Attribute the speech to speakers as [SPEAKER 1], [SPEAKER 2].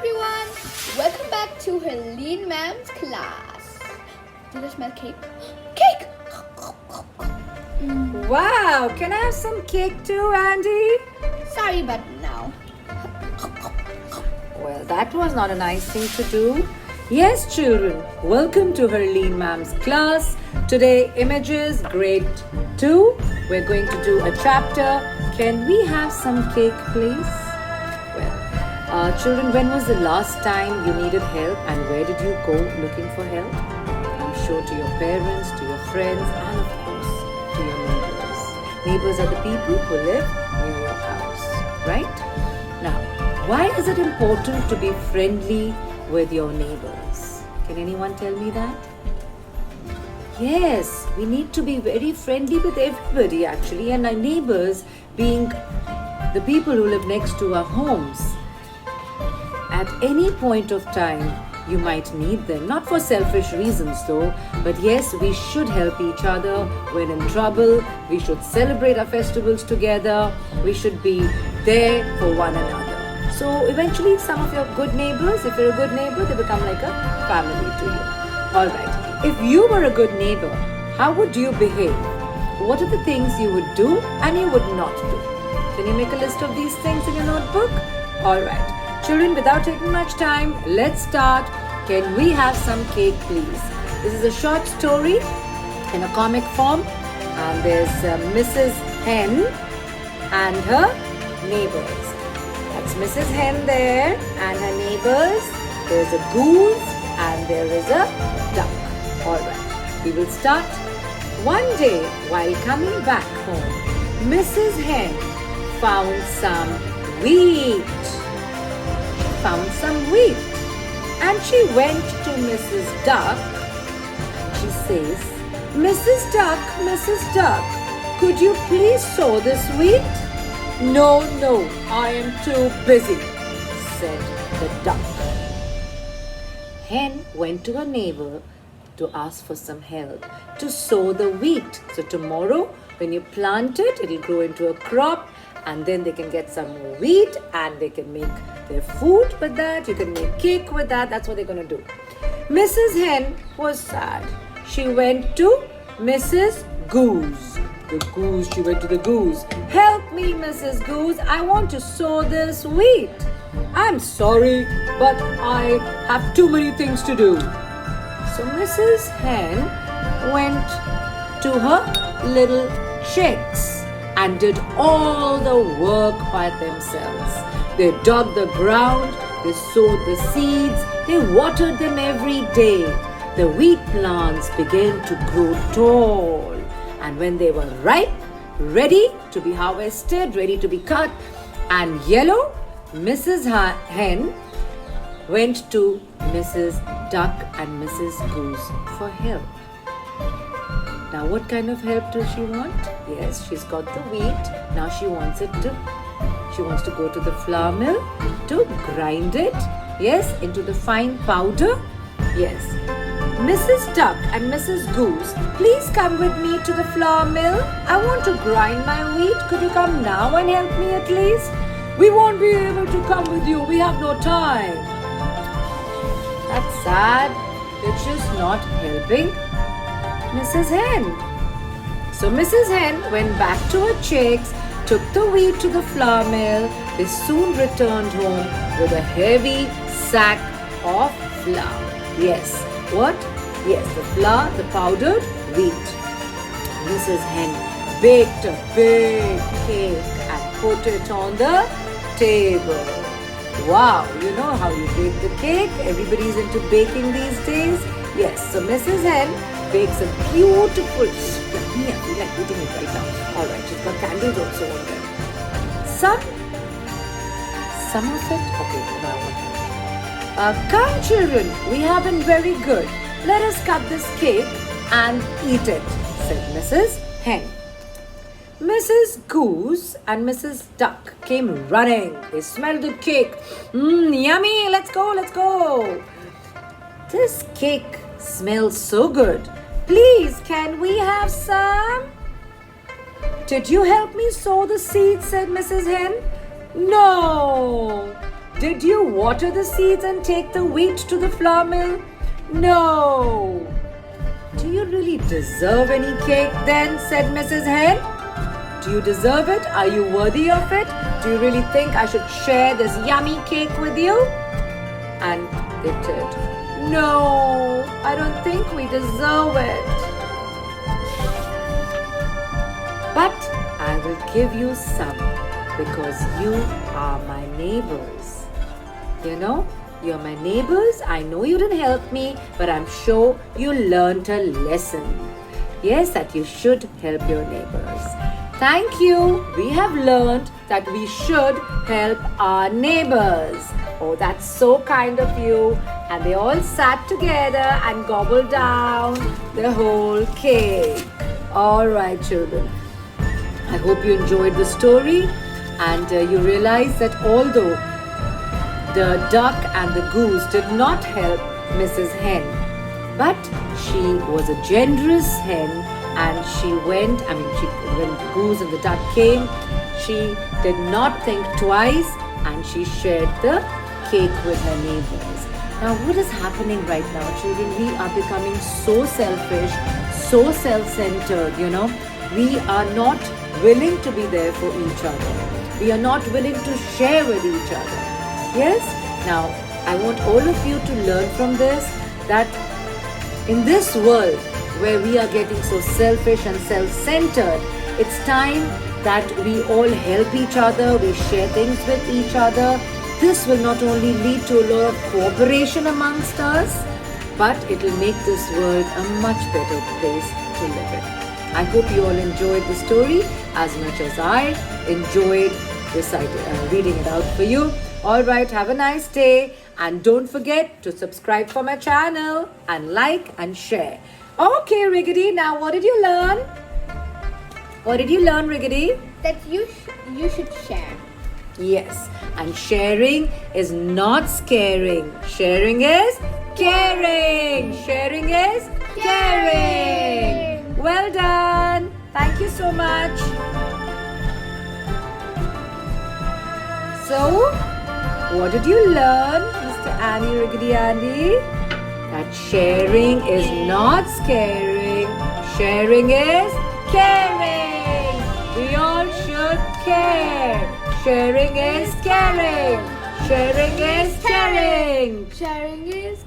[SPEAKER 1] everyone, welcome back to Helene Ma'am's class. Do you smell cake? Cake!
[SPEAKER 2] Wow, can I have some cake too, Andy?
[SPEAKER 1] Sorry, but no.
[SPEAKER 2] Well, that was not a nice thing to do. Yes, children, welcome to Helene Ma'am's class. Today, images, grade 2. We're going to do a chapter. Can we have some cake, please? Well, children, when was the last time you needed help and where did you go looking for help? I'm sure to your parents, to your friends, and of course, to your neighbors. Neighbors are the people who live near your house, right? Now, why is it important to be friendly with your neighbors? Can anyone tell me that? Yes, we need to be very friendly with everybody actually, and our neighbors being the people who live next to our homes. At any point of time, you might need them, not for selfish reasons though, but yes, we should help each other when in trouble. We should celebrate our festivals together. We should be there for one another. So eventually some of your good neighbors, if you're a good neighbor, they become like a family to you. Alright, if you were a good neighbor, how would you behave? What are the things you would do and you would not do? Can you make a list of these things in your notebook? Alright. Children, without taking much time, let's start. Can we have some cake, please? This is a short story in a comic form. And there's Mrs. Hen and her neighbors. That's Mrs. Hen there and her neighbors. There's a goose and there is a duck. Alright, we will start. One day, while coming back home, Mrs. Hen found some wheat. And she went to Mrs. Duck. She says, Mrs. Duck, could you please sow this wheat? No, I am too busy, said the duck. Hen went to her neighbor to ask for some help to sow the wheat. So tomorrow, when you plant it, it'll grow into a crop. And then they can get some more wheat and they can make their food with that. You can make cake with that. That's what they're going to do. Mrs. Hen was sad. She went to Mrs. Goose. She went to the goose. Help me, Mrs. Goose. I want to sow this wheat. I'm sorry, but I have too many things to do. So Mrs. Hen went to her little chicks and did all the work by themselves. They dug the ground, they sowed the seeds, they watered them every day. The wheat plants began to grow tall, and when they were ripe, ready to be harvested, ready to be cut, and yellow, Mrs. Hen went to Mrs. Duck and Mrs. Goose for help. Now, what kind of help does she want? Yes, she's got the wheat. Now she wants to go to the flour mill to grind it. Yes, into the fine powder. Yes. Mrs. Duck and Mrs. Goose, please come with me to the flour mill. I want to grind my wheat. Could you come now and help me at least? We won't be able to come with you. We have no time. That's sad. They're just not helping Mrs. Hen. So Mrs. Hen went back to her chicks, took the wheat to the flour mill. They soon returned home with a heavy sack of flour. Yes, what? Yes, the flour, the powdered wheat. Mrs. Hen baked a big cake and put it on the table. Wow, you know how you bake the cake? Everybody's into baking these days. Yes, so Mrs. Hen bakes a beautiful, yummy, I feel like eating it right now. Alright, she's got candles also on there. Some of it? Okay, now come children, we have been very good. Let us cut this cake and eat it, said Mrs. Hen. Mrs. Goose and Mrs. Duck came running. They smelled the cake. Yummy, let's go. This cake smells so good. Please, can we have some? Did you help me sow the seeds, said Mrs. Hen. No, Did you water the seeds and take the wheat to the flour mill? No. Do you really deserve any cake then? Said Mrs. Hen. Do you deserve it? Are you worthy of it? Do you really think I should share this yummy cake with you? And they did. No, I don't think we deserve it. But I will give you some because you are my neighbors. You know, you're my neighbors. I know you didn't help me, but I'm sure you learnt a lesson. Yes, that you should help your neighbors. Thank you. We have learned that we should help our neighbors. Oh, that's so kind of you. And they all sat together and gobbled down the whole cake. All right, children. I hope you enjoyed the story and you realize that although the duck and the goose did not help Mrs. Hen, but she was a generous hen and she when the goose and the duck came, she did not think twice and she shared the cake with her neighbors. Now what is happening right now, children? We are becoming so selfish, so self-centered, you know. We are not willing to be there for each other. We are not willing to share with each other. Yes? Now, I want all of you to learn from this that in this world where we are getting so selfish and self-centered, it's time that we all help each other, we share things with each other. This will not only lead to a lot of cooperation amongst us, but it will make this world a much better place to live in. I hope you all enjoyed the story as much as I enjoyed reading it out for you. Alright, have a nice day and don't forget to subscribe for my channel and like and share. Okay, Riggedy, now what did you learn? What did you learn, Riggedy?
[SPEAKER 1] That you should share.
[SPEAKER 2] Yes, and sharing is not scaring. Sharing is caring. Sharing is caring. Well done. Thank you so much. So, what did you learn, Mr. Annie Riggedy Andy? That sharing is not scaring. Sharing is caring. We all should care. Sharing is caring. Sharing is caring.
[SPEAKER 1] Sharing is